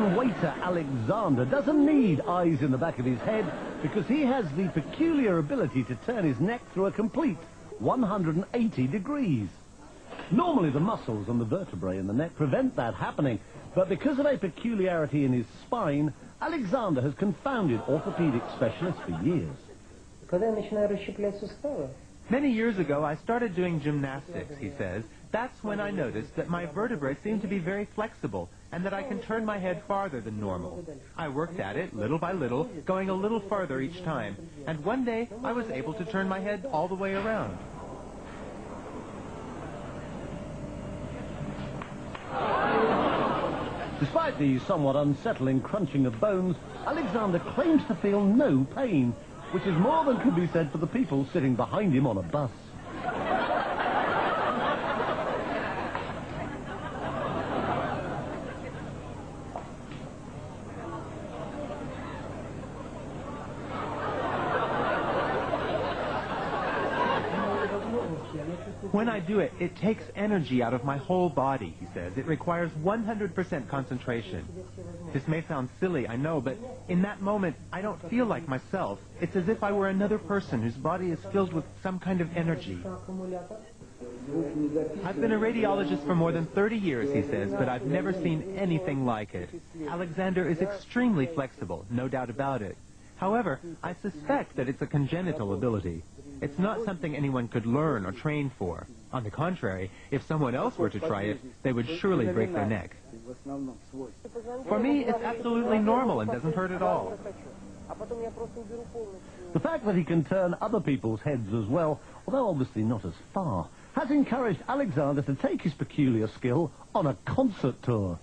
Russian waiter Alexander doesn't need eyes in the back of his head because he has the peculiar ability to turn his neck through a complete 180 degrees. Normally the muscles and the vertebrae in the neck prevent that happening, but because of a peculiarity in his spine, Alexander has confounded orthopedic specialists for years. Many years ago, I started doing gymnastics, he says. That's when I noticed that my vertebrae seem to be very flexible and that I can turn my head farther than normal. I worked at it little by little, going a little farther each time, and one day I was able to turn my head all the way around. Despite the somewhat unsettling crunching of bones, Alexander claims to feel no pain, which is more than can be said for the people sitting behind him on a bus. When I do it, it takes energy out of my whole body, he says. It requires 100% concentration. This may sound silly, I know, but in that moment, I don't feel like myself. It's as if I were another person whose body is filled with some kind of energy. I've been a radiologist for more than 30 years, he says, but I've never seen anything like it. Alexander is extremely flexible, no doubt about it. However, I suspect that it's a congenital ability. It's not something anyone could learn or train for. On the contrary, if someone else were to try it, they would surely break their neck. For me, it's absolutely normal and doesn't hurt at all. The fact that he can turn other people's heads as well, although obviously not as far, has encouraged Alexander to take his peculiar skill on a concert tour.